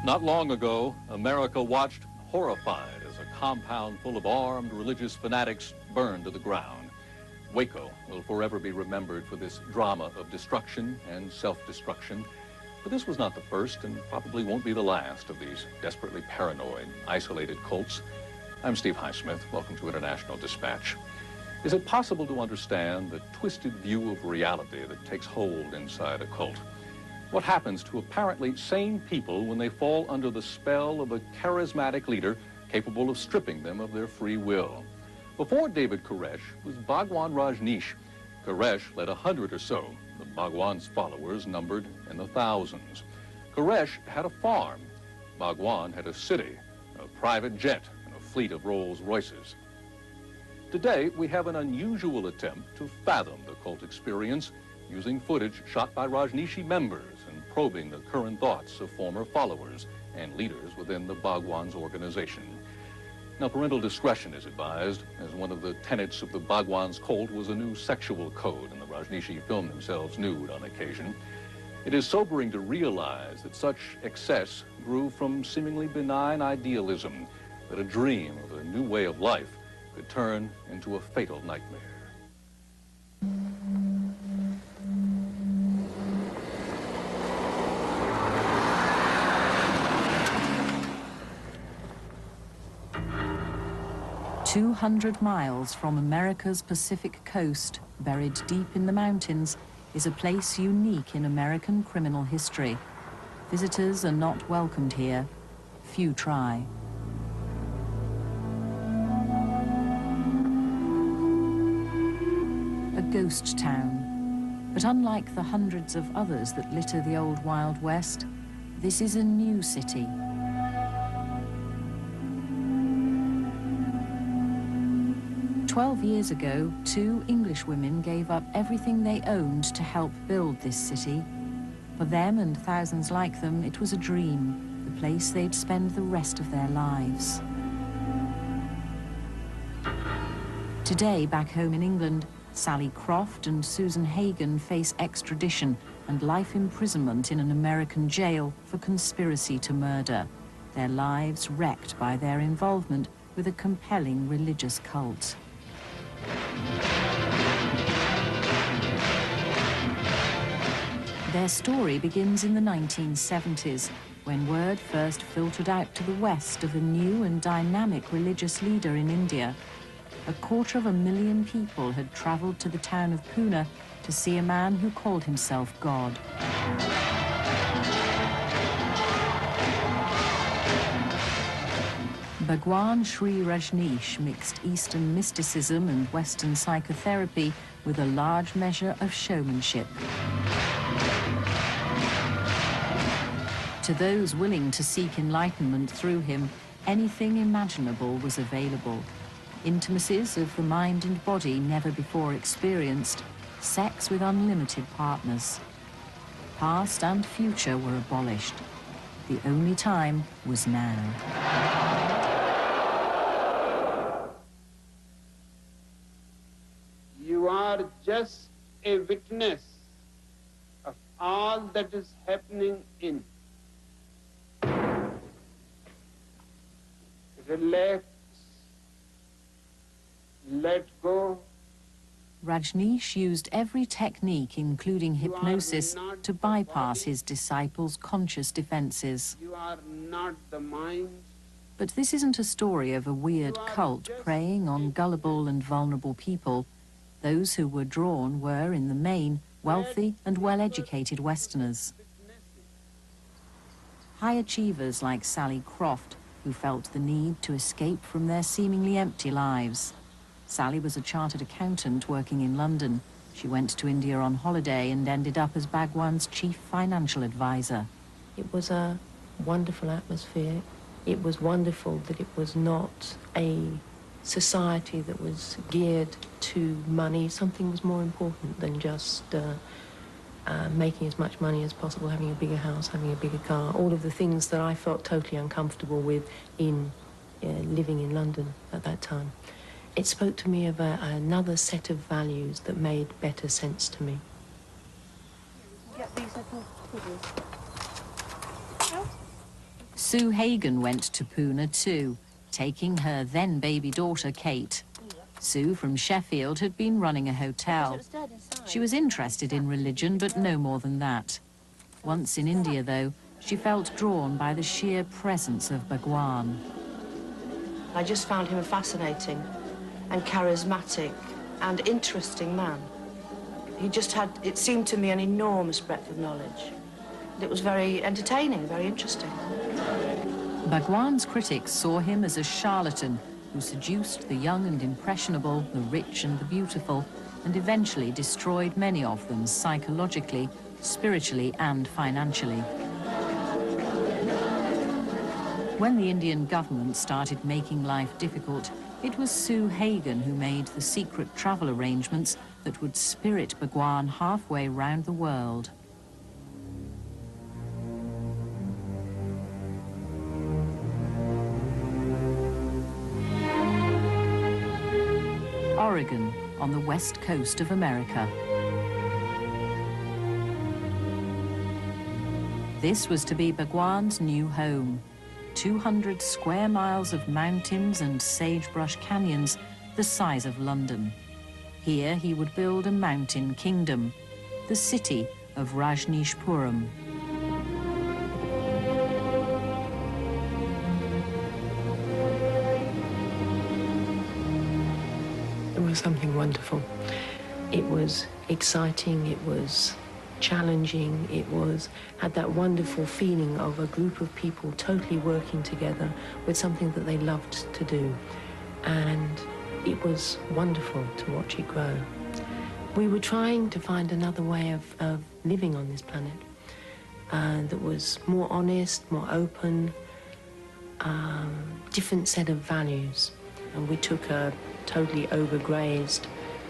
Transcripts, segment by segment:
Not long ago, America watched horrified as a compound full of armed religious fanatics burned to the ground. Waco will forever be remembered for this drama of destruction and self-destruction. But this was not the first and probably won't be the last of these desperately paranoid, isolated cults. I'm Steve Highsmith. Welcome to International Dispatch. Is it possible to understand the twisted view of reality that takes hold inside a cult? What happens to apparently sane people when they fall under the spell of a charismatic leader capable of stripping them of their free will? Before David Koresh was Bhagwan Rajneesh. Koresh led 100 or so. The Bhagwan's followers numbered in the thousands. Koresh had a farm. Bhagwan had a city, a private jet, and a fleet of Rolls-Royces. Today, we have an unusual attempt to fathom the cult experience using footage shot by Rajneeshi members and probing the current thoughts of former followers and leaders within the Bhagwan's organization. Now, parental discretion is advised, as one of the tenets of the Bhagwan's cult was a new sexual code, and the Rajneeshi filmed themselves nude on occasion. It is sobering to realize that such excess grew from seemingly benign idealism, that a dream of a new way of life could turn into a fatal nightmare. "200 miles from America's Pacific coast, buried deep in the mountains, is a place unique in American criminal history. Visitors are not welcomed here. Few try. A ghost town. But unlike the hundreds of others that litter the old Wild West, this is a new city. "12 years ago, 2 English women gave up everything they owned to help build this city. For them and thousands like them, it was a dream, the place they'd spend the rest of their lives. Today, back home in England, Sally Croft and Susan Hagan face extradition and life imprisonment in an American jail for conspiracy to murder, their lives wrecked by their involvement with a compelling religious cult. Their story begins in the 1970s, when word first filtered out to the West of a new and dynamic religious leader in India. 250,000 people had traveled to the town of Pune to see a man who called himself God. Bhagwan Shree Rajneesh mixed Eastern mysticism and Western psychotherapy with a large measure of showmanship. To those willing to seek enlightenment through him, anything imaginable was available. Intimacies of the mind and body never before experienced, sex with unlimited partners. Past and future were abolished. The only time was now. You are just a witness of all that is happening in. Relax, let go. Rajneesh used every technique, including hypnosis, to bypass his disciples' conscious defenses. You are not the mind. But this isn't a story of a weird cult preying on gullible and vulnerable people. Those who were drawn were, in the main, wealthy and well-educated Westerners. High achievers like Sally Croft, who felt the need to escape from their seemingly empty lives. Sally was a chartered accountant working in London. She went to India on holiday and ended up as Bhagwan's chief financial advisor. It was a wonderful atmosphere. It was wonderful that it was not a society that was geared to money. Something was more important than just making as much money as possible, having a bigger house, having a bigger car, all of the things that I felt totally uncomfortable with in living in London at that time. It spoke to me of another set of values that made better sense to me. Sue Hagan went to Pune too, taking her then baby daughter Kate. Sue from Sheffield had been running a hotel. She was interested in religion, but no more than that. Once in India, though, she felt drawn by the sheer presence of Bhagwan. I just found him a fascinating and charismatic and interesting man. He just had, it seemed to me, an enormous breadth of knowledge. It was very entertaining, very interesting. Bhagwan's critics saw him as a charlatan who seduced the young and impressionable, the rich and the beautiful, and eventually destroyed many of them psychologically, spiritually and financially. When the Indian government started making life difficult, it was Sue Hagan who made the secret travel arrangements that would spirit Bhagwan halfway round the world. Oregon, on the west coast of America. This was to be Bhagwan's new home. 200 square miles of mountains and sagebrush canyons, the size of London. Here he would build a mountain kingdom, the city of Rajneeshpuram. It was something wonderful. It was exciting, it was challenging, it had that wonderful feeling of a group of people totally working together with something that they loved to do. And it was wonderful to watch it grow. We were trying to find another way of living on this planet that was more honest, more open, different set of values. And we took a totally overgrazed,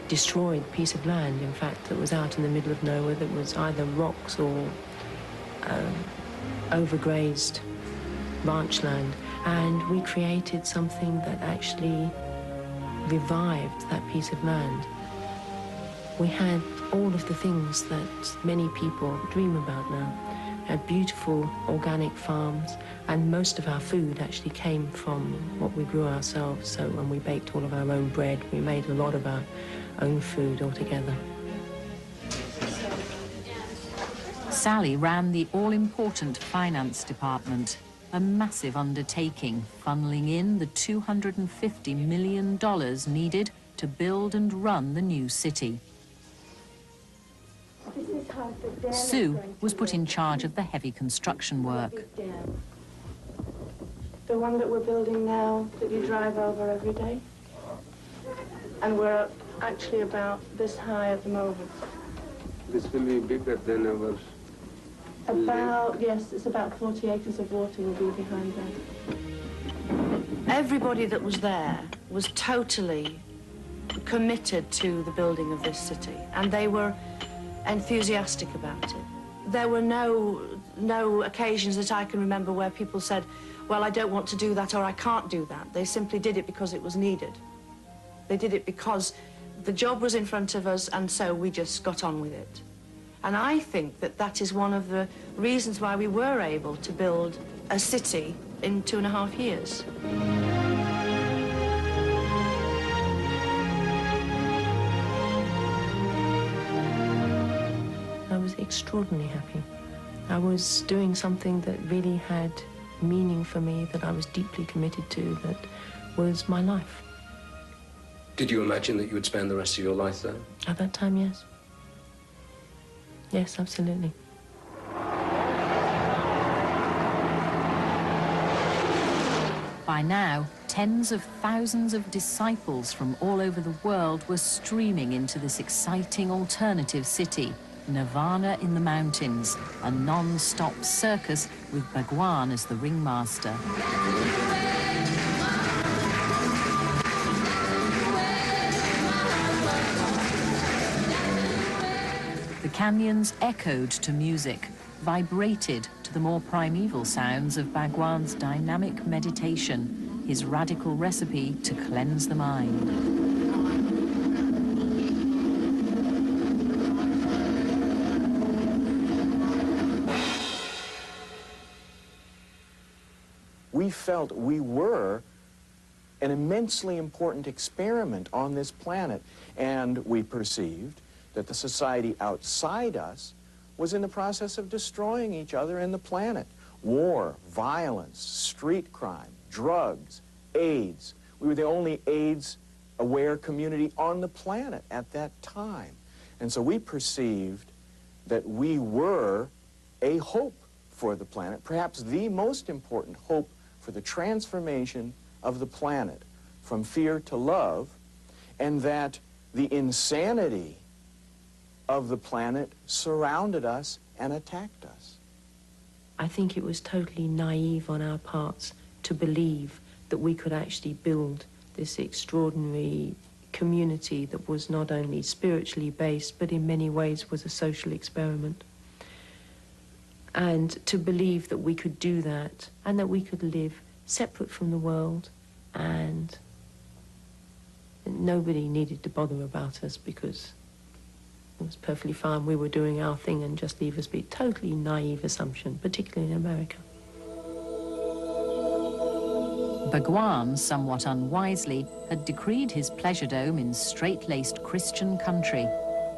destroyed piece of land, in fact, that was out in the middle of nowhere, that was either rocks or overgrazed ranch land. And we created something that actually revived that piece of land. We had all of the things that many people dream about now. We had beautiful organic farms, and most of our food actually came from what we grew ourselves. So when we baked all of our own bread, we made a lot of our own food altogether. Sally ran the all-important finance department, a massive undertaking, funneling in the $250 million needed to build and run the new city. Sue was put in charge of the heavy construction work. The one that we're building now, that you drive over every day. And we're actually about this high at the moment. This will be bigger than our... Yes, it's about 40 acres of water will be behind there. Everybody that was there was totally committed to the building of this city, and they were enthusiastic about it. There were no occasions that I can remember where people said, well, I don't want to do that or I can't do that. They simply did it because it was needed. They did it because the job was in front of us, and so we just got on with it. And I think that that is one of the reasons why we were able to build a city in 2.5 years. I was extraordinarily happy. I was doing something that really had meaning for me, that I was deeply committed to, that was my life. Did you imagine that you would spend the rest of your life there? At that time, yes. Yes, absolutely. By now, tens of thousands of disciples from all over the world were streaming into this exciting alternative city, Nirvana in the mountains, a non-stop circus with Bhagwan as the ringmaster. The canyons echoed to music, vibrated to the more primeval sounds of Bhagwan's dynamic meditation, his radical recipe to cleanse the mind. We felt we were an immensely important experiment on this planet, and we perceived that the society outside us was in the process of destroying each other and the planet. War, violence, street crime, drugs, AIDS. We were the only AIDS-aware community on the planet at that time. And so we perceived that we were a hope for the planet, perhaps the most important hope for the transformation of the planet from fear to love, and that the insanity of the planet surrounded us and attacked us. I think it was totally naive on our parts to believe that we could actually build this extraordinary community that was not only spiritually based, but in many ways was a social experiment. And to believe that we could do that, and that we could live separate from the world, and nobody needed to bother about us because it was perfectly fine. We were doing our thing and just leave us be. Totally naive assumption, particularly in America. Bhagwan, somewhat unwisely, had decreed his pleasure dome in straight-laced Christian country.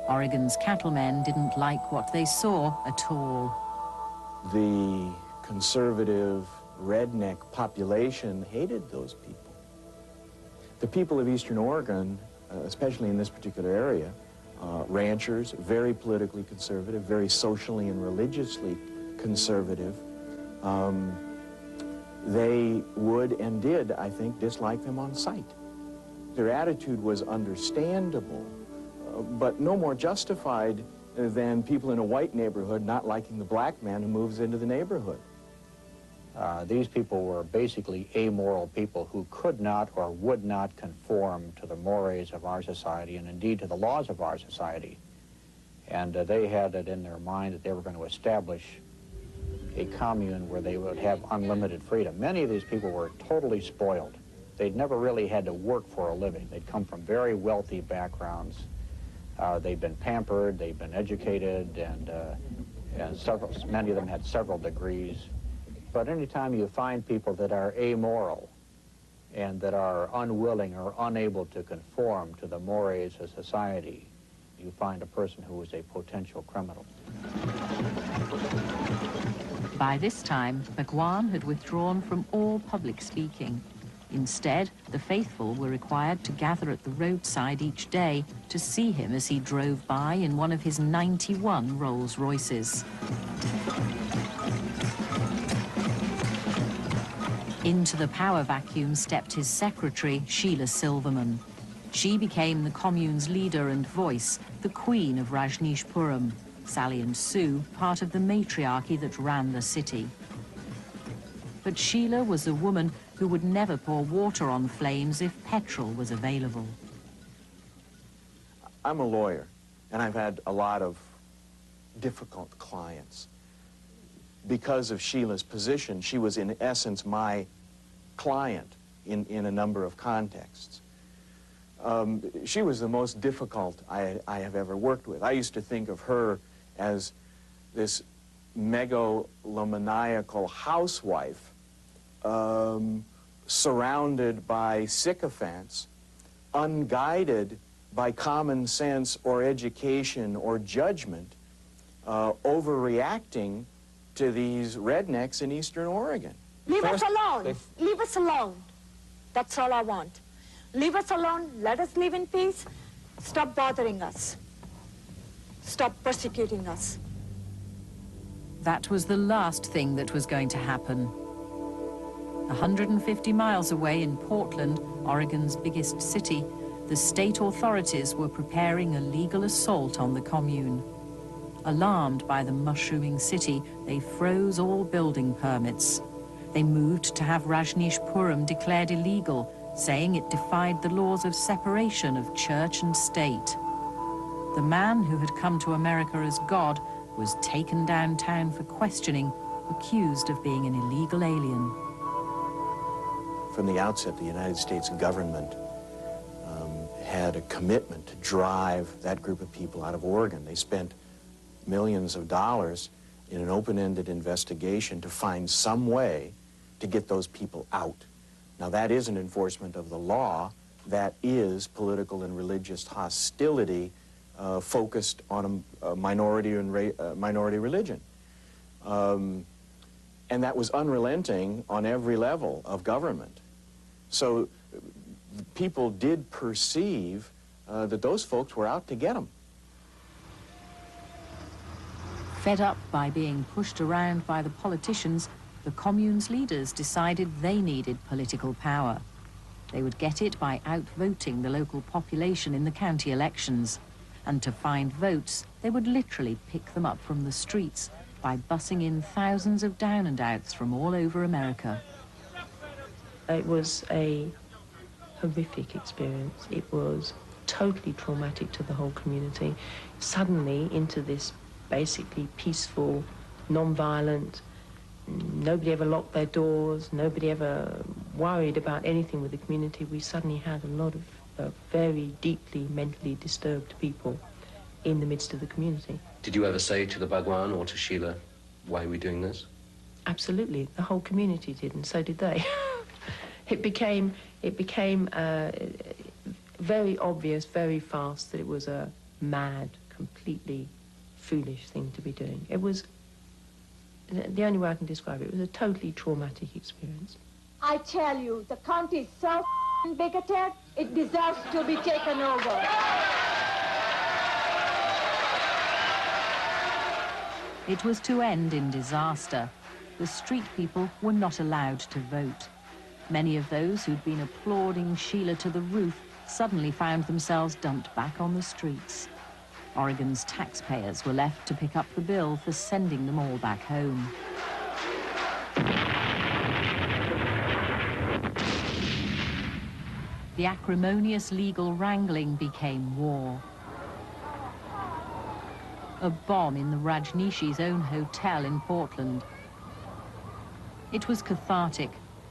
Oregon's cattlemen didn't like what they saw at all. The conservative redneck population hated those people. The people of Eastern Oregon, especially in this particular area, ranchers, very politically conservative, very socially and religiously conservative, they would and did, I think, dislike them on sight. Their attitude was understandable, but no more justified than people in a white neighborhood not liking the black man who moves into the neighborhood. These people were basically amoral people who could not or would not conform to the mores of our society and indeed to the laws of our society. And they had it in their mind that they were going to establish a commune where they would have unlimited freedom. Many of these people were totally spoiled. They'd never really had to work for a living. They'd come from very wealthy backgrounds. They'd been pampered, they'd been educated, and many of them had several degrees. But anytime you find people that are amoral and that are unwilling or unable to conform to the mores of society, you find a person who is a potential criminal. By this time, Bhagwan had withdrawn from all public speaking. Instead, the faithful were required to gather at the roadside each day to see him as he drove by in one of his 91 Rolls Royces. Into the power vacuum stepped his secretary, Sheila Silverman. She became the commune's leader and voice, the queen of Rajneeshpuram. Sally and Sue, part of the matriarchy that ran the city. But Sheila was a woman who would never pour water on flames if petrol was available. I'm a lawyer, and I've had a lot of difficult clients. Because of Sheila's position, she was in essence my client in a number of contexts. She was the most difficult I have ever worked with. I used to think of her as this megalomaniacal housewife surrounded by sycophants, unguided by common sense or education or judgment, overreacting to these rednecks in Eastern Oregon. Leave us alone. Leave us alone. That's all I want. Leave us alone. Let us live in peace. Stop bothering us. Stop persecuting us. That was the last thing that was going to happen. 150 miles away in Portland, Oregon's biggest city, the state authorities were preparing a legal assault on the commune. Alarmed by the mushrooming city, they froze all building permits. They moved to have Rajneeshpuram declared illegal, saying it defied the laws of separation of church and state. The man who had come to America as God was taken downtown for questioning, accused of being an illegal alien. From the outset, the United States government had a commitment to drive that group of people out of Oregon. They spent millions of dollars in an open-ended investigation to find some way to get those people out. Now, that is an enforcement of the law. That is political and religious hostility focused on a minority and minority religion. And that was unrelenting on every level of government. So people did perceive that those folks were out to get them. Fed up by being pushed around by the politicians, the commune's leaders decided they needed political power. They would get it by outvoting the local population in the county elections. And to find votes, they would literally pick them up from the streets by bussing in thousands of down and outs from all over America. It was a horrific experience. It was totally traumatic to the whole community. Suddenly into this basically peaceful, non-violent, nobody ever locked their doors, nobody ever worried about anything with the community. We suddenly had a lot of very deeply mentally disturbed people in the midst of the community. Did you ever say to the Bhagwan or to Sheila, why are we doing this? Absolutely. The whole community did, and so did they. It became very obvious very fast that it was a mad, completely foolish thing to be doing. It was, the only way I can describe it, was a totally traumatic experience. I tell you, the county is so bigoted, it deserves to be taken over. It was to end in disaster. The street people were not allowed to vote. Many of those who'd been applauding Sheila to the roof suddenly found themselves dumped back on the streets. Oregon's taxpayers were left to pick up the bill for sending them all back home. The acrimonious legal wrangling became war. A bomb in the Rajneesh's own hotel in Portland. It was cathartic,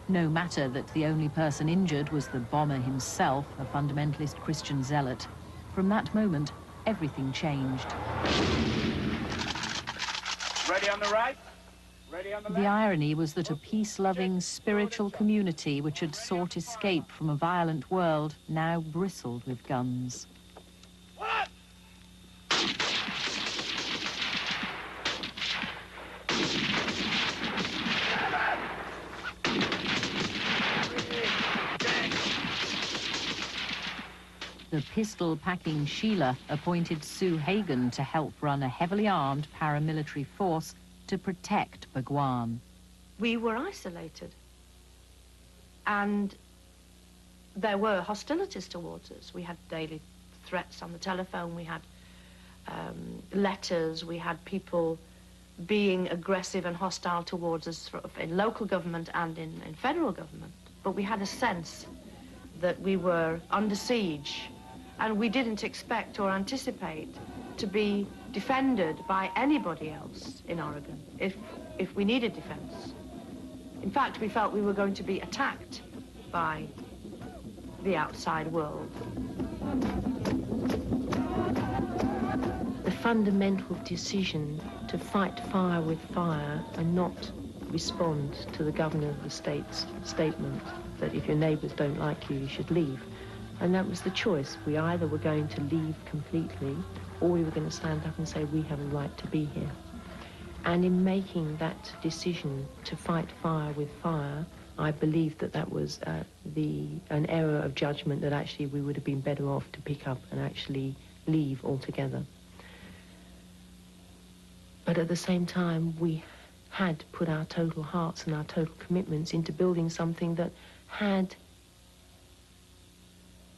no matter that the only person injured was the bomber himself, a fundamentalist Christian zealot. From that moment, everything changed. Ready on the right? Ready on the left? The irony was that a peace-loving, spiritual community which had sought escape from a violent world now bristled with guns. The pistol-packing Sheila appointed Sue Hagan to help run a heavily armed paramilitary force to protect Bhagwan. We were isolated, and there were hostilities towards us. We had daily threats on the telephone, we had letters, we had people being aggressive and hostile towards us in local government and in federal government. But we had a sense that we were under siege, and we didn't expect or anticipate to be defended by anybody else in Oregon if we needed defense. In fact, we felt we were going to be attacked by the outside world. The fundamental decision to fight fire with fire and not respond to the governor of the state's statement that if your neighbors don't like you, you should leave. And that was the choice. We either were going to leave completely, or we were going to stand up and say, we have a right to be here. And in making that decision to fight fire with fire, I believe that that was an error of judgment, that actually we would have been better off to pick up and actually leave altogether. But at the same time, we had put our total hearts and our total commitments into building something that had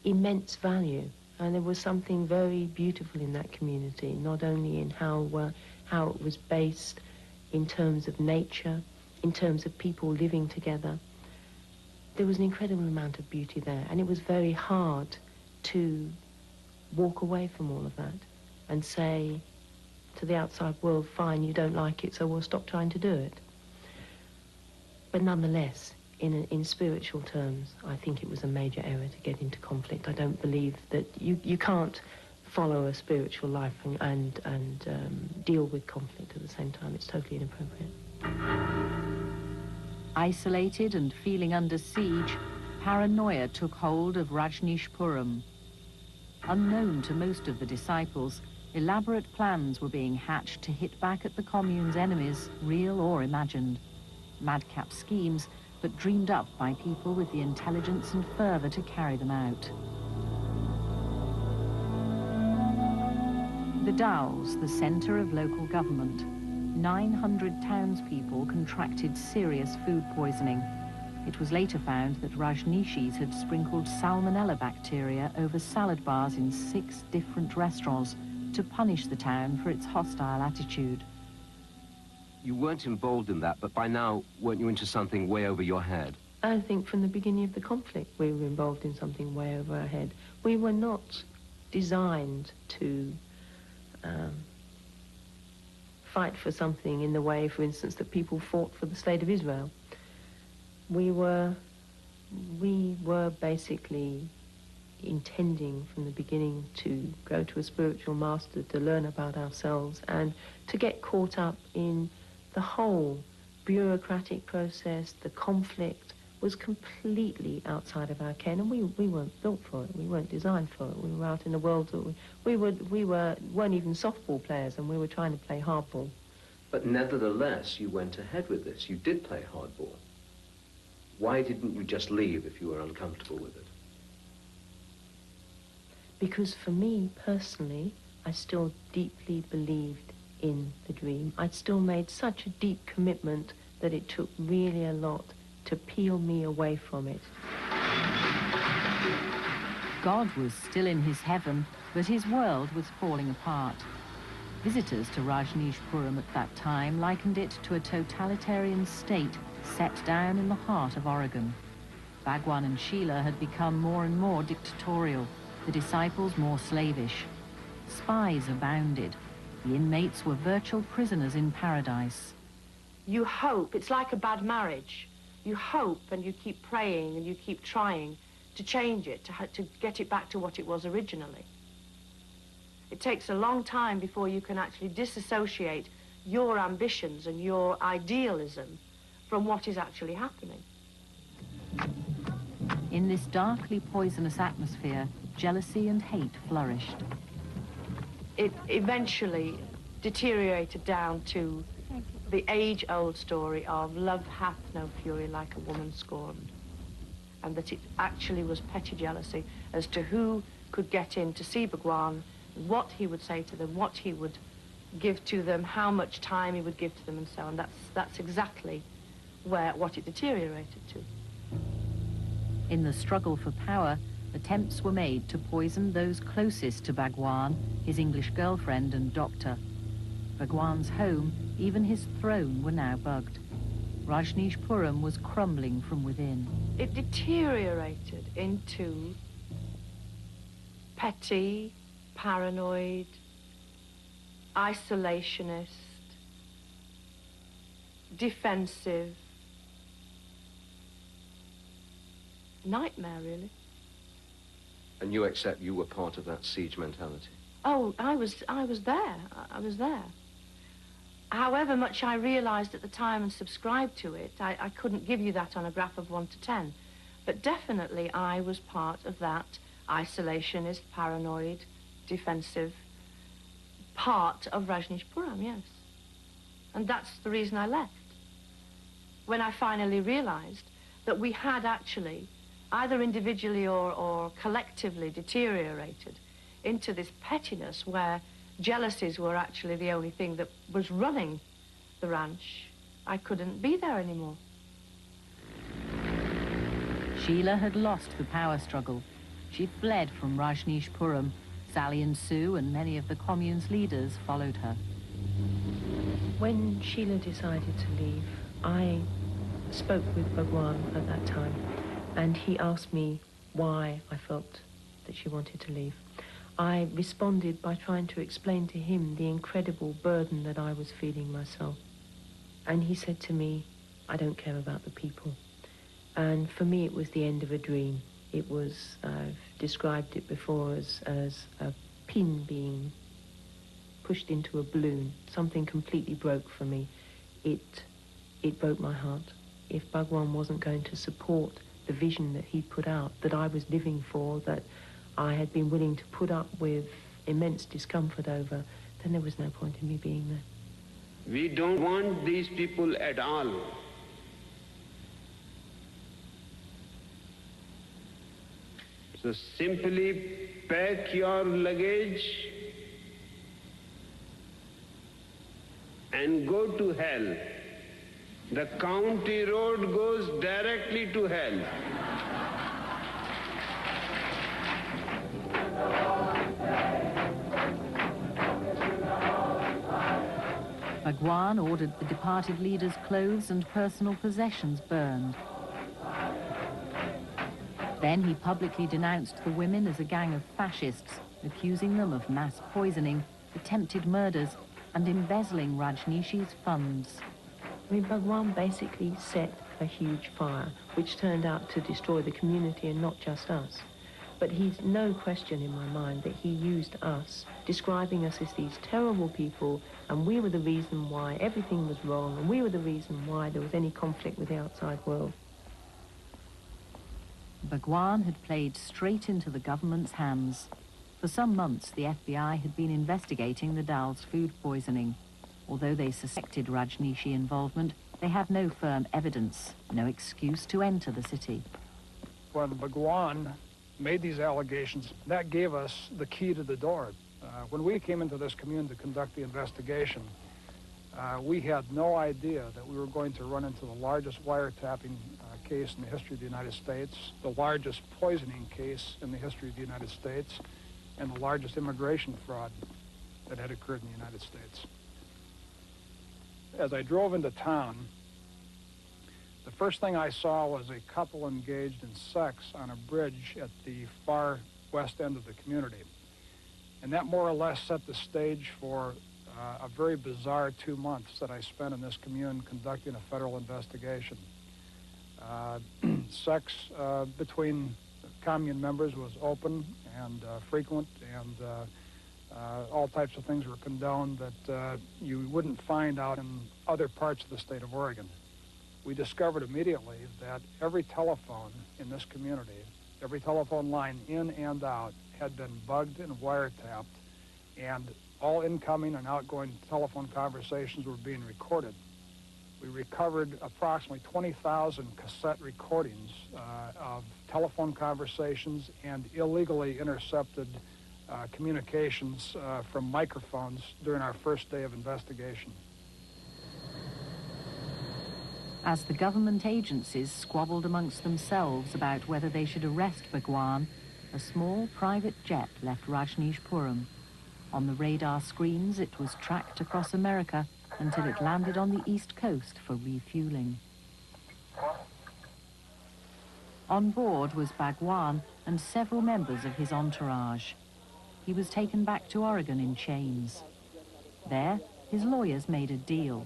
immense value. And there was something very beautiful in that community, not only in how it was based in terms of nature, in terms of people living together. There was an incredible amount of beauty there, and it was very hard to walk away from all of that and say to the outside world, fine, you don't like it, so we'll stop trying to do it. But nonetheless, in spiritual terms, I think it was a major error to get into conflict. I don't believe that you can't follow a spiritual life and deal with conflict at the same time. It's totally inappropriate. Isolated and feeling under siege, paranoia took hold of Rajneeshpuram. Unknown to most of the disciples, elaborate plans were being hatched to hit back at the commune's enemies, real or imagined. Madcap schemes, but dreamed up by people with the intelligence and fervor to carry them out. The Dowels, the center of local government. 900 townspeople contracted serious food poisoning. It was later found that Rajneeshis had sprinkled salmonella bacteria over salad bars in 6 different restaurants to punish the town for its hostile attitude. You weren't involved in that, but by now, weren't you into something way over your head? I think from the beginning of the conflict, we were involved in something way over our head. We were not designed to fight for something in the way, for instance, that people fought for the state of Israel. We were basically intending from the beginning to go to a spiritual master, to learn about ourselves, and to get caught up in the whole bureaucratic process. The conflict was completely outside of our ken, and we weren't built for it. We weren't designed for it. We were out in the world that we weren't even softball players, and we were trying to play hardball. But nevertheless, you went ahead with this. You did play hardball. Why didn't you just leave if you were uncomfortable with it? Because for me, personally, I still deeply believed in the dream. I'd still made such a deep commitment that it took really a lot to peel me away from it. God was still in his heaven, but his world was falling apart. Visitors to Rajneeshpuram at that time likened it to a totalitarian state set down in the heart of Oregon. Bhagwan and Sheila had become more and more dictatorial, the disciples more slavish. Spies abounded. The inmates were virtual prisoners in paradise. You hope, it's like a bad marriage. You hope and you keep praying and you keep trying to change it, to get it back to what it was originally. It takes a long time before you can actually disassociate your ambitions and your idealism from what is actually happening. In this darkly poisonous atmosphere, jealousy and hate flourished. It eventually deteriorated down to the age-old story of love hath no fury like a woman scorned, and that it actually was petty jealousy as to who could get in to see Bhagwan, what he would say to them, what he would give to them, how much time he would give to them, and so on. That's exactly what it deteriorated to. In the struggle for power, attempts were made to poison those closest to Bhagwan, his English girlfriend and doctor. Bhagwan's home, even his throne, were now bugged. Rajneeshpuram was crumbling from within. It deteriorated into petty, paranoid, isolationist, defensive, nightmare, really. And you accept you were part of that siege mentality? Oh, I was there. I was there. However much I realized at the time and subscribed to it, I couldn't give you that on a graph of 1 to 10. But definitely I was part of that isolationist, paranoid, defensive part of Rajneeshpuram, yes. And that's the reason I left. When I finally realized that we had actually, either individually or collectively, deteriorated into this pettiness where jealousies were actually the only thing that was running the ranch, I couldn't be there anymore. Sheila had lost the power struggle. She'd fled from Rajneeshpuram. Sally and Sue and many of the commune's leaders followed her. When Sheila decided to leave, I spoke with Bhagwan at that time, and he asked me why I felt that she wanted to leave. I responded by trying to explain to him the incredible burden that I was feeling myself. And he said to me, I don't care about the people. And for me, it was the end of a dream. It was, I've described it before as a pin being pushed into a balloon. Something completely broke for me. It broke my heart. if Bhagwan wasn't going to support the vision that he put out, that I was living for, that I had been willing to put up with immense discomfort over, then there was no point in me being there. We don't want these people at all. So simply pack your luggage and go to hell. The county road goes directly to hell. Bhagwan ordered the departed leader's clothes and personal possessions burned. Then he publicly denounced the women as a gang of fascists, accusing them of mass poisoning, attempted murders, and embezzling Rajneesh's funds. I mean, Bhagwan basically set a huge fire, which turned out to destroy the community and not just us. But he's no question in my mind that he used us, describing us as these terrible people, and we were the reason why everything was wrong, and we were the reason why there was any conflict with the outside world. Bhagwan had played straight into the government's hands. For some months, the FBI had been investigating the Dal's food poisoning. Although they suspected Rajneeshi involvement, they had no firm evidence, no excuse to enter the city. When Bhagwan made these allegations, that gave us the key to the door. When we came into this commune to conduct the investigation, we had no idea that we were going to run into the largest wiretapping case in the history of the United States, the largest poisoning case in the history of the United States, and the largest immigration fraud that had occurred in the United States. As I drove into town, the first thing I saw was a couple engaged in sex on a bridge at the far west end of the community. And that more or less set the stage for a very bizarre 2 months that I spent in this commune conducting a federal investigation. Sex between commune members was open and frequent, and all types of things were condoned that you wouldn't find out in other parts of the state of Oregon. We discovered immediately that every telephone in this community, every telephone line in and out, had been bugged and wiretapped, and all incoming and outgoing telephone conversations were being recorded. We recovered approximately 20,000 cassette recordings of telephone conversations and illegally intercepted communications from microphones during our first day of investigation. As the government agencies squabbled amongst themselves about whether they should arrest Bhagwan, a small private jet left Rajneeshpuram. On the radar screens, it was tracked across America until it landed on the East Coast for refueling. On board was Bhagwan and several members of his entourage. He was taken back to Oregon in chains. There, his lawyers made a deal.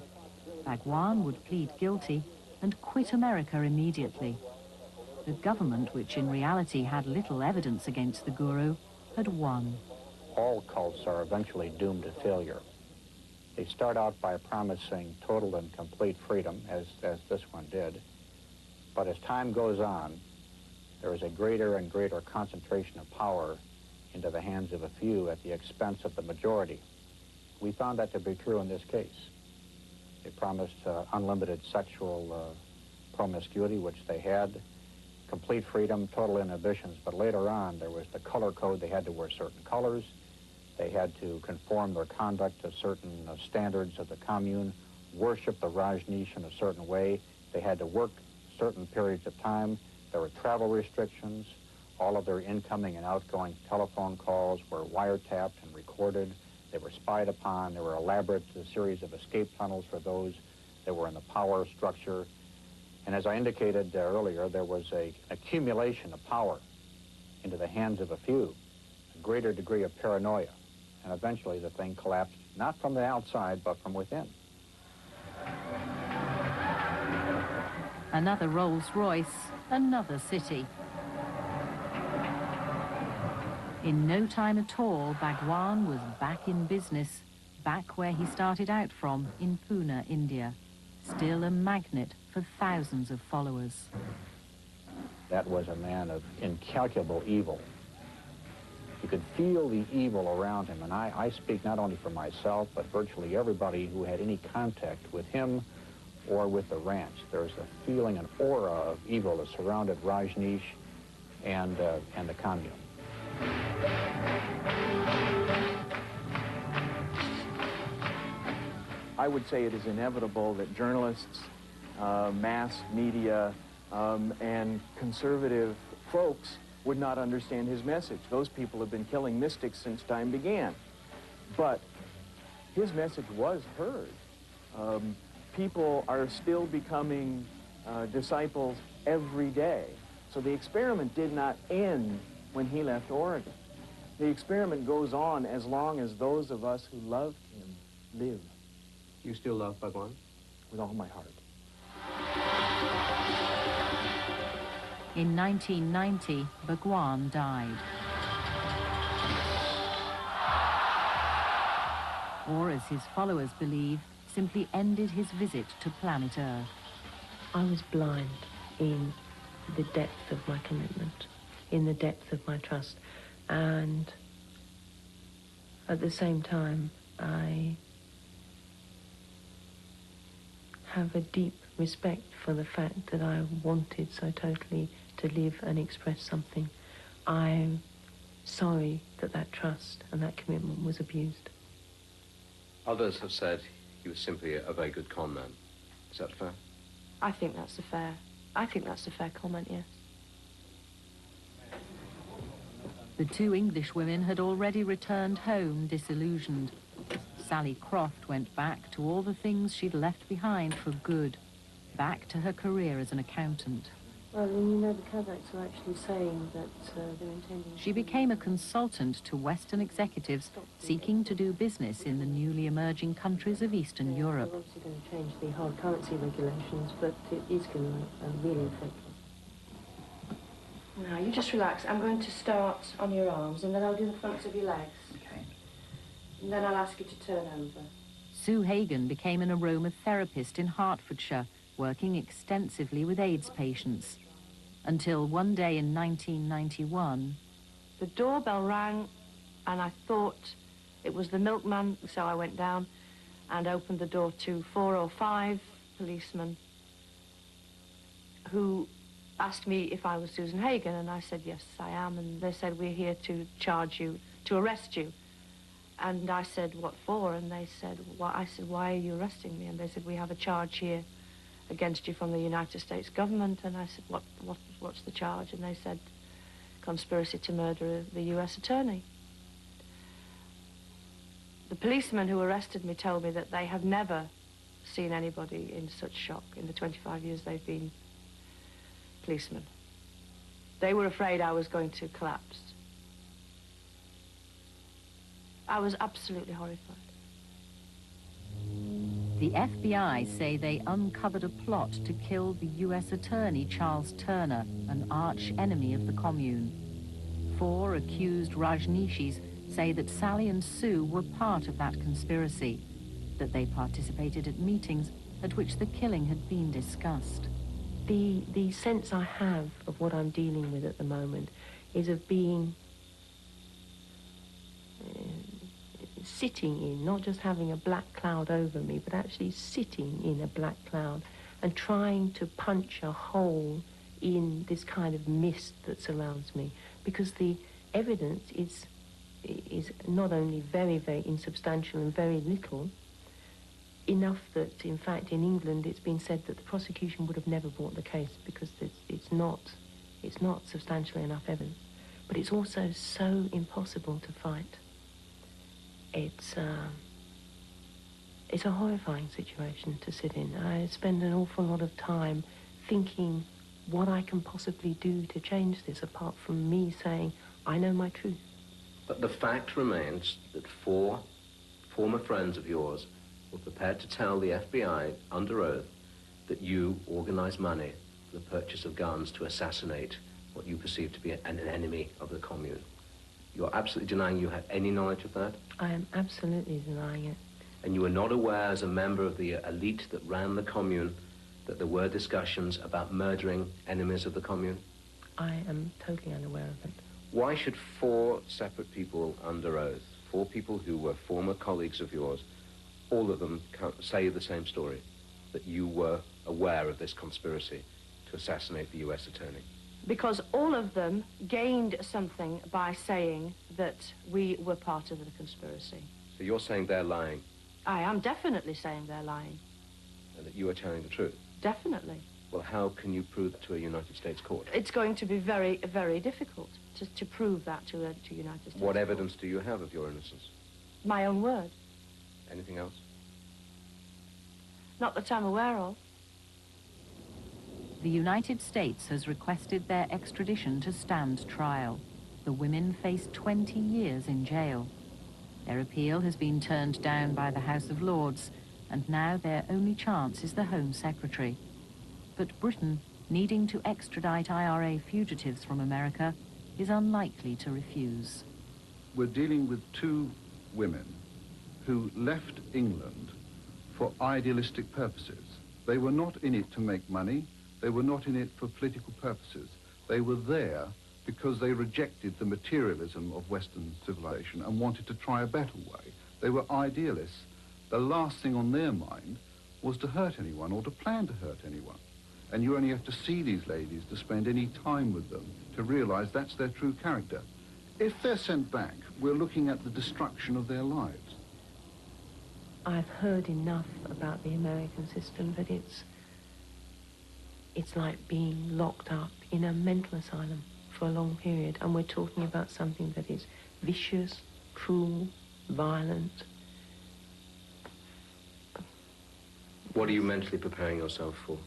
Bhagwan would plead guilty and quit America immediately. The government, which in reality had little evidence against the guru, had won. All cults are eventually doomed to failure. They start out by promising total and complete freedom, as this one did. But as time goes on, there is a greater and greater concentration of power into the hands of a few at the expense of the majority. We found that to be true in this case. They promised unlimited sexual promiscuity, which they had, complete freedom, total inhibitions, but later on there was the color code. They had to wear certain colors. They had to conform their conduct to certain standards of the commune, worship the Rajneesh in a certain way. They had to work certain periods of time. There were travel restrictions. All of their incoming and outgoing telephone calls were wiretapped and recorded. They were spied upon. There were elaborate series of escape tunnels for those that were in the power structure. And as I indicated earlier, there was an accumulation of power into the hands of a few, a greater degree of paranoia. And eventually the thing collapsed, not from the outside, but from within. Another Rolls-Royce, another city. In no time at all, Bhagwan was back in business, back where he started out from, in Pune, India. still a magnet for thousands of followers. That was a man of incalculable evil. You could feel the evil around him, and I speak not only for myself, but virtually everybody who had any contact with him or with the ranch. There's a feeling, an aura of evil that surrounded Rajneesh and the commune. I would say it is inevitable that journalists, mass media, and conservative folks would not understand his message. Those people have been killing mystics since time began. But his message was heard. People are still becoming disciples every day. So the experiment did not end when he left Oregon. The experiment goes on as long as those of us who loved him live. You still love Bhagwan? With all my heart. In 1990, Bhagwan died. Or, as his followers believe, simply ended his visit to planet Earth. I was blind in the depth of my commitment, in the depth of my trust, and at the same time, I have a deep respect for the fact that I wanted so totally to live and express something. I'm sorry that that trust and that commitment was abused. Others have said he was simply a very good con man. Is that fair? I think that's a fair comment, yes. The two English women had already returned home disillusioned. Sally Croft went back to all the things she'd left behind for good, back to her career as an accountant. Well, you know, the Kazakhs are actually saying that they're intending... She became a consultant to Western executives seeking to do business in the newly emerging countries of Eastern Europe. They're obviously going to change the hard currency regulations, but it is going to really affect them. Now, you just relax. I'm going to start on your arms, and then I'll do the fronts of your legs. Okay. And then I'll ask you to turn over. Sue Hagan became an aromatherapist in Hertfordshire, working extensively with AIDS patients. Until one day in 1991... The doorbell rang, and I thought it was the milkman, so I went down and opened the door to 4 or 5 policemen who asked me if I was Susan Hagan, and I said, yes, I am, and they said, we're here to charge you, to arrest you. And I said, what for? And they said, well, I said, why are you arresting me? And they said, we have a charge here against you from the United States government. And I said, what's the charge? And they said, conspiracy to murder the U.S. attorney. The policemen who arrested me told me that they have never seen anybody in such shock in the 25 years they've been policemen. They were afraid I was going to collapse. I was absolutely horrified. The FBI say they uncovered a plot to kill the U.S. Attorney Charles Turner, an arch enemy of the commune. 4 accused Rajneeshis say that Sally and Sue were part of that conspiracy, that they participated at meetings at which the killing had been discussed. The sense I have of what I'm dealing with at the moment is of being sitting in, not just having a black cloud over me, but actually sitting in a black cloud and trying to punch a hole in this kind of mist that surrounds me, because the evidence is not only very, very insubstantial and very little, enough that, in fact, in England it's been said that the prosecution would have never brought the case because it's not substantial enough evidence. But it's also so impossible to fight. It's a horrifying situation to sit in. I spend an awful lot of time thinking what I can possibly do to change this, apart from me saying, I know my truth. But the fact remains that 4 former friends of yours were prepared to tell the FBI under oath that you organized money for the purchase of guns to assassinate what you perceive to be an enemy of the commune. You're absolutely denying you had any knowledge of that? I am absolutely denying it. And you were not aware, as a member of the elite that ran the commune, that there were discussions about murdering enemies of the commune? I am totally unaware of it. Why should 4 separate people under oath, 4 people who were former colleagues of yours, all of them say the same story, that you were aware of this conspiracy to assassinate the US attorney? Because all of them gained something by saying that we were part of the conspiracy. So you're saying they're lying? I am definitely saying they're lying. And that you are telling the truth? Definitely. Well, how can you prove that to a United States court? It's going to be very, very difficult to prove that to a United States What court. evidence do you have of your innocence? My own word. Anything else? Not that I'm aware of. The United States has requested their extradition to stand trial. The women face 20 years in jail. Their appeal has been turned down by the House of Lords, and now their only chance is the Home Secretary. But Britain, needing to extradite IRA fugitives from America, is unlikely to refuse. We're dealing with 2 women who left England for idealistic purposes. They were not in it to make money. They were not in it for political purposes. They were there because they rejected the materialism of Western civilization and wanted to try a better way. They were idealists. The last thing on their mind was to hurt anyone or to plan to hurt anyone. And you only have to see these ladies to spend any time with them to realize that's their true character. If they're sent back, we're looking at the destruction of their lives. I've heard enough about the American system that it's like being locked up in a mental asylum for a long period, and we're talking about something that is vicious, cruel, violent. What are you mentally preparing yourself for?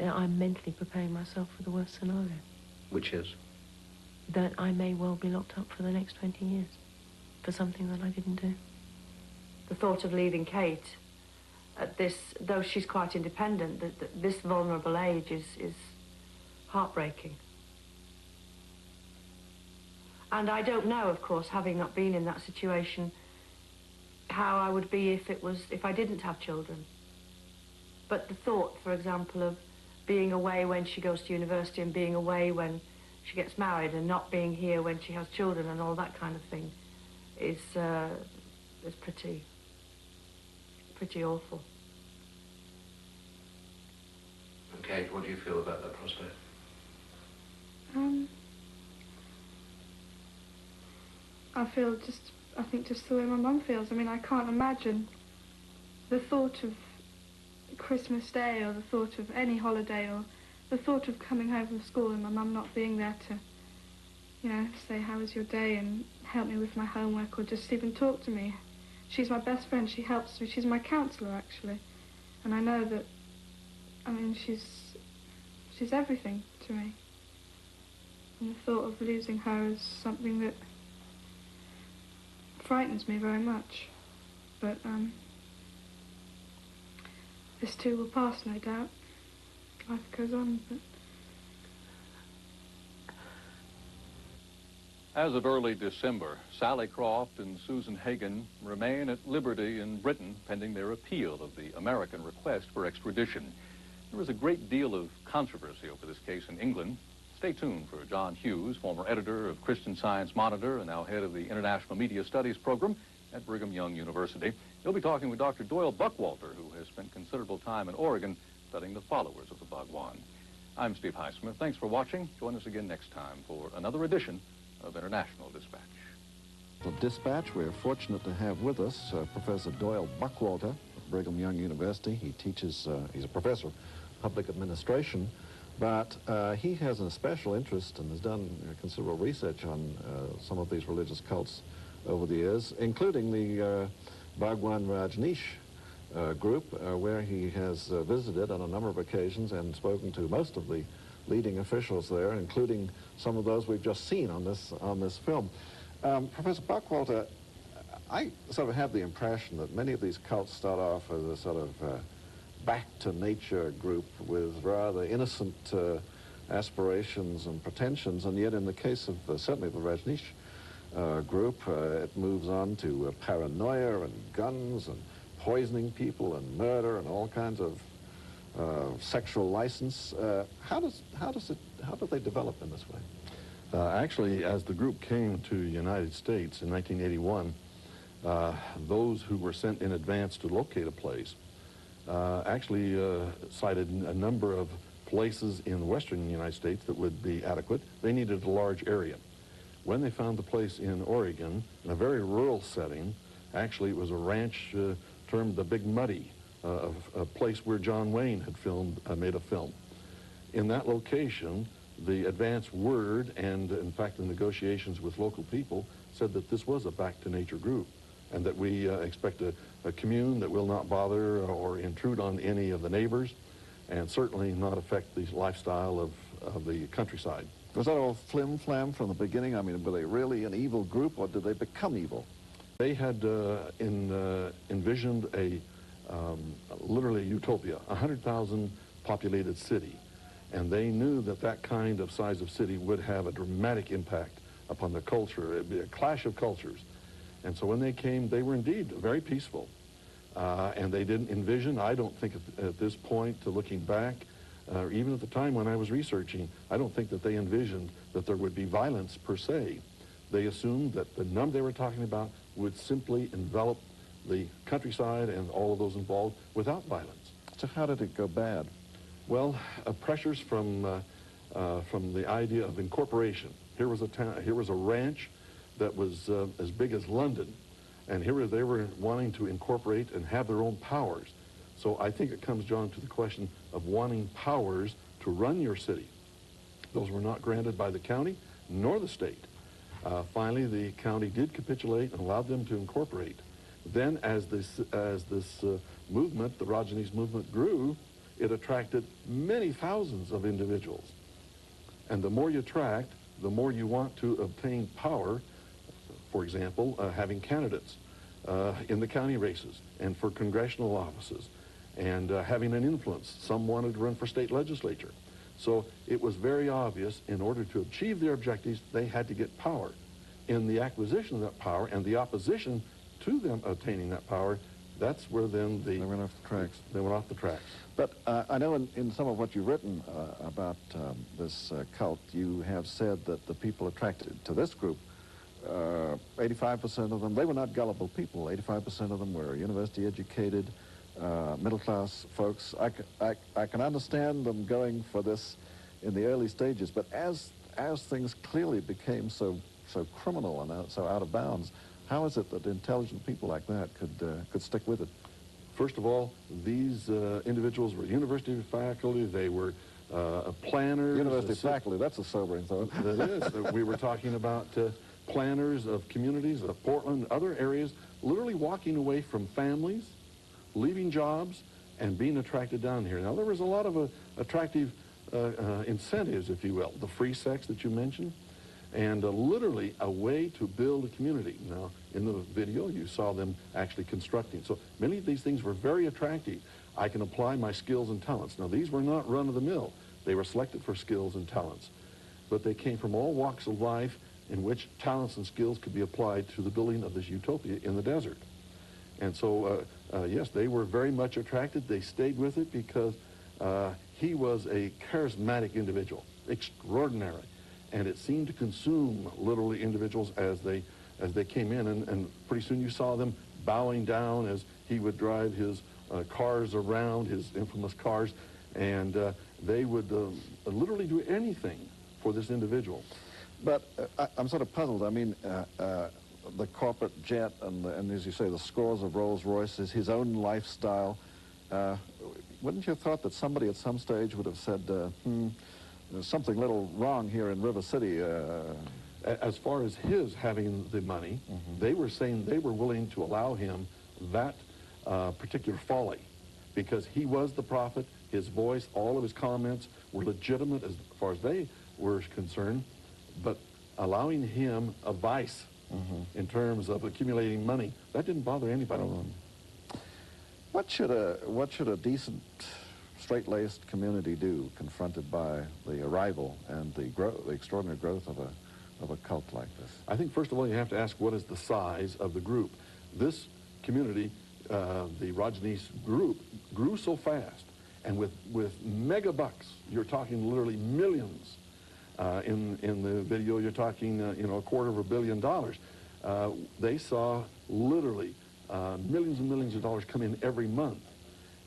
I'm mentally preparing myself for the worst scenario. Which is? That I may well be locked up for the next 20 years for something that I didn't do. The thought of leaving Kate at this, though she's quite independent, this vulnerable age is heartbreaking. And I don't know, of course, having not been in that situation, how I would be if I didn't have children. But the thought, for example, of being away when she goes to university and being away when she gets married and not being here when she has children and all that kind of thing is pretty awful. And Kate, what do you feel about that prospect? I think just the way my mum feels. I mean, I can't imagine the thought of Christmas Day or the thought of any holiday or the thought of coming home from school and my mum not being there to, you know, say, how was your day and help me with my homework or just even talk to me. She's my best friend. She helps me. She's my counsellor, actually. And I know that, I mean, she's everything to me. And the thought of losing her is something that frightens me very much. But, this too will pass, no doubt. Life goes on, but... As of early December, Sally Croft and Susan Hagan remain at liberty in Britain pending their appeal of the American request for extradition. There was a great deal of controversy over this case in England. Stay tuned for John Hughes, former editor of Christian Science Monitor and now head of the International Media Studies program at Brigham Young University. He'll be talking with Dr. Doyle Buckwalter, who has spent considerable time in Oregon studying the followers of the Bhagwan. I'm Steve Highsmith. Thanks for watching. Join us again next time for another edition of International Dispatch. The Dispatch, we're fortunate to have with us Professor Doyle Buckwalter of Brigham Young University. He teaches, he's a professor of public administration, but he has a special interest and has done considerable research on some of these religious cults over the years, including the Bhagwan Rajneesh group, where he has visited on a number of occasions and spoken to most of the leading officials there, including some of those we've just seen on this film. Professor Buckwalter, I sort of have the impression that many of these cults start off as a sort of back-to-nature group with rather innocent aspirations and pretensions, and yet in the case of certainly the Rajneesh group. It moves on to paranoia and guns and poisoning people and murder and all kinds of sexual license. How do they develop in this way? Actually, as the group came to the United States in 1981, those who were sent in advance to locate a place actually cited a number of places in the western United States that would be adequate. They needed a large area. When they found the place in Oregon, in a very rural setting, actually it was a ranch termed the Big Muddy, a place where John Wayne had made a film. In that location, the advance word and, in fact, the negotiations with local people said that this was a back-to-nature group and that we expect a commune that will not bother or intrude on any of the neighbors and certainly not affect the lifestyle of the countryside. Was that all flim-flam from the beginning? I mean, were they really an evil group, or did they become evil? They had envisioned literally a utopia, a 100,000 populated city. And they knew that that kind of size of city would have a dramatic impact upon the culture. It'd be a clash of cultures. And so when they came, they were indeed very peaceful. And they didn't envision, I don't think at this point, looking back, even at the time when I was researching, I don't think that they envisioned that there would be violence per se. They assumed that the number they were talking about would simply envelop the countryside and all of those involved without violence. So how did it go bad? Well, pressures from the idea of incorporation. Here was a ranch that was as big as London, and here they were wanting to incorporate and have their own powers. So I think it comes down to the question of wanting powers to run your city. Those were not granted by the county nor the state. Finally, the county did capitulate and allowed them to incorporate. Then, as this movement, the Rajneesh movement, grew, it attracted many thousands of individuals. And the more you attract, the more you want to obtain power. For example, having candidates in the county races and for congressional offices, and having an influence. Some wanted to run for state legislature. So it was very obvious, in order to achieve their objectives, they had to get power. In the acquisition of that power and the opposition to them attaining that power, that's where then they went off the tracks. They went off the tracks. But I know in some of what you've written about this cult, you have said that the people attracted to this group, 85% of them, they were not gullible people. 85% of them were university educated, middle-class folks. I can understand them going for this in the early stages, but as things clearly became so criminal and so out of bounds, how is it that intelligent people like that could stick with it? First of all, these individuals were university faculty. They were planners. University faculty, that's a sobering thought. That is. We were talking about planners of communities, of Portland, other areas, literally walking away from families, leaving jobs, and being attracted down here. Now, there was a lot of attractive incentives, if you will. The free sex that you mentioned, and literally a way to build a community. Now, in the video, you saw them actually constructing. So many of these things were very attractive. I can apply my skills and talents. Now, these were not run-of-the-mill. They were selected for skills and talents. But they came from all walks of life in which talents and skills could be applied to the building of this utopia in the desert. And so, yes, they were very much attracted. They stayed with it because he was a charismatic individual, extraordinary. And it seemed to consume literally individuals as they came in, and pretty soon you saw them bowing down as he would drive his cars around, his infamous cars, and they would literally do anything for this individual. But I'm sort of puzzled. I mean, the corporate jet and as you say, the scores of Rolls Royces, his own lifestyle, wouldn't you have thought that somebody at some stage would have said, there's something little wrong here in River City? As far as his having the money, they were saying they were willing to allow him that particular folly because he was the prophet. His voice, all of his comments were legitimate as far as they were concerned, but allowing him a vice in terms of accumulating money, that didn't bother anybody. What should a decent, straight-laced community do confronted by the arrival and the extraordinary growth of of a cult like this? I think, first of all, you have to ask what is the size of the group. This community, the Rajneesh group, grew so fast, and with mega bucks, you're talking literally millions. In the video, you're talking, you know, $250 million. They saw literally millions and millions of dollars come in every month.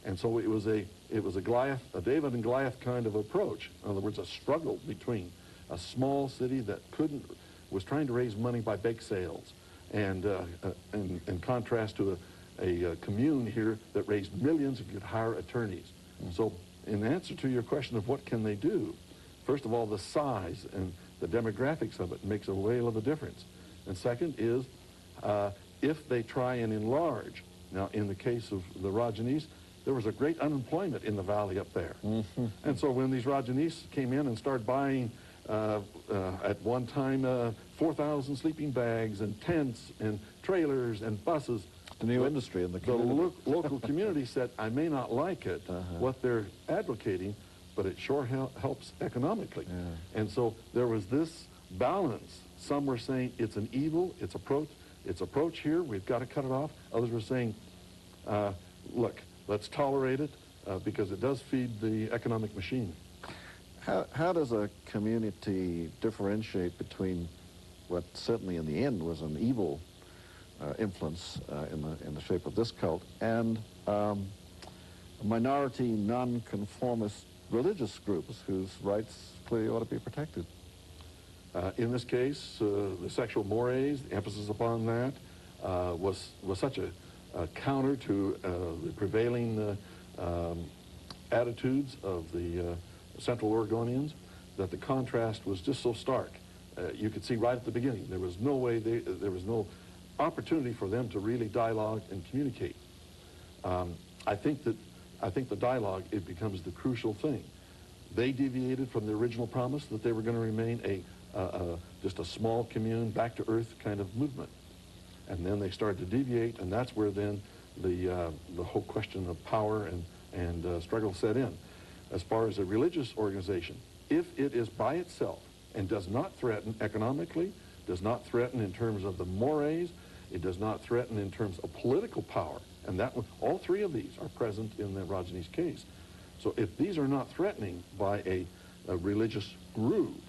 And so it was a David and Goliath kind of approach. In other words, a struggle between a small city that was trying to raise money by bake sales, and in contrast to a commune here that raised millions and could hire attorneys. So in answer to your question of what can they do, first of all, the size and the demographics of it makes a whale of a difference. And second is if they try and enlarge. Now, in the case of the Rajneesh, there was a great unemployment in the valley up there. And so when these Rajneesh came in and started buying, at one time, 4,000 sleeping bags and tents and trailers and buses, the new industry in the community. The local community said, I may not like it, what they're advocating, but it sure helps economically. And so there was this balance. Some were saying it's an evil, its approach here, we've got to cut it off. Others were saying, look, let's tolerate it because it does feed the economic machine. How does a community differentiate between what certainly in the end was an evil influence in the shape of this cult and a minority non-conformist religious groups whose rights clearly ought to be protected? In this case, the sexual mores, the emphasis upon that, was such a counter to the prevailing attitudes of the Central Oregonians that the contrast was just so stark. You could see right at the beginning there was no way, there was no opportunity for them to really dialogue and communicate. I think the dialogue, it becomes the crucial thing. They deviated from the original promise that they were going to remain just a small commune, back to earth kind of movement. And then they started to deviate, and that's where then the whole question of power and struggle set in. As far as a religious organization, if it is by itself and does not threaten economically, does not threaten in terms of the mores, it does not threaten in terms of political power, and that all three of these are present in the Rajneesh case. So if these are not threatening by a religious group,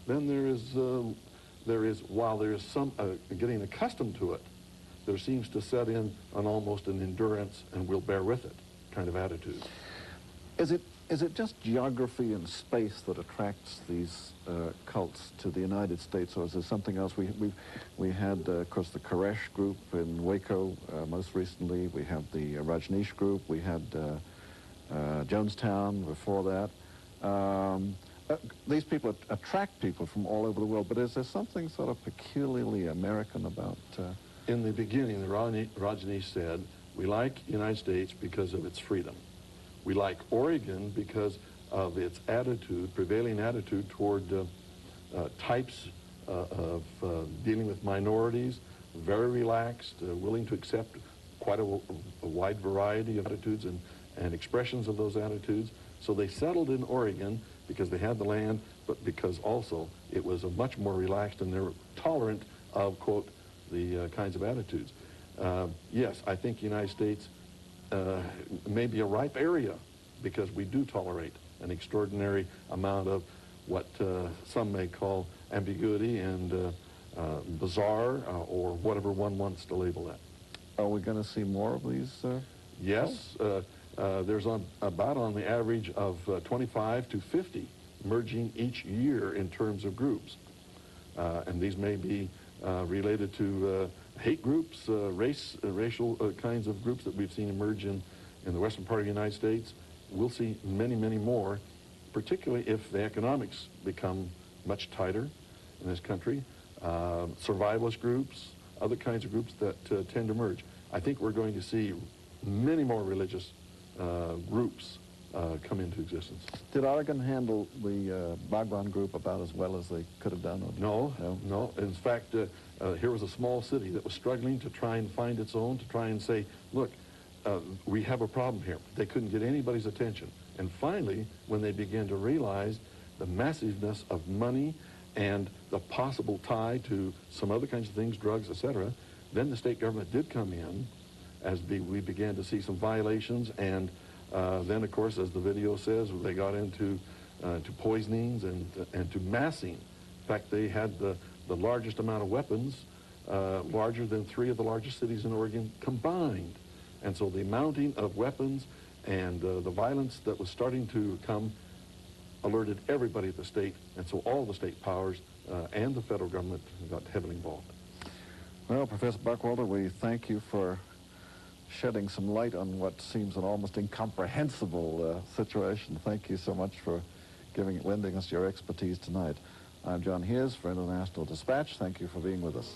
then there is, while there is some getting accustomed to it, there seems to set in an almost an endurance and we'll bear with it kind of attitude. Is it just geography and space that attracts these cults to the United States, or is there something else? We had, of course, the Koresh group in Waco most recently. We have the Rajneesh group. We had Jonestown before that. These people attract people from all over the world, but is there something sort of peculiarly American about... In the beginning, the Rajneesh said, we like the United States because of its freedom. We like Oregon because of its attitude, prevailing attitude toward types of dealing with minorities, very relaxed, willing to accept quite a wide variety of attitudes and expressions of those attitudes. So they settled in Oregon because they had the land, but because also it was a much more relaxed and they were tolerant of, quote, the kinds of attitudes. Yes, I think the United States may be a ripe area because we do tolerate an extraordinary amount of what some may call ambiguity and bizarre or whatever one wants to label that. Are we going to see more of these? Yes. There's about on the average of 25 to 50 merging each year in terms of groups. And these may be related to hate groups, racial kinds of groups that we've seen emerge in the western part of the United States. We'll see many, many more, particularly if the economics become much tighter in this country. Survivalist groups, other kinds of groups that tend to merge. I think we're going to see many more religious groups come into existence. Did Oregon handle the Bhagwan group about as well as they could have done? No. In fact, here was a small city that was struggling to try and find its own, to try and say, look, we have a problem here. They couldn't get anybody's attention. And finally, when they began to realize the massiveness of money and the possible tie to some other kinds of things, drugs, etc., then the state government did come in as we began to see some violations, and then, of course, as the video says, they got into to poisonings and to massing. In fact, they had the largest amount of weapons, larger than 3 of the largest cities in Oregon combined. And so the mounting of weapons and the violence that was starting to come alerted everybody at the state, and so all the state powers and the federal government got heavily involved. Well, Professor Buckwalter, we thank you for shedding some light on what seems an almost incomprehensible situation. Thank you so much for lending us your expertise tonight. I'm John Heers for International Dispatch. Thank you for being with us.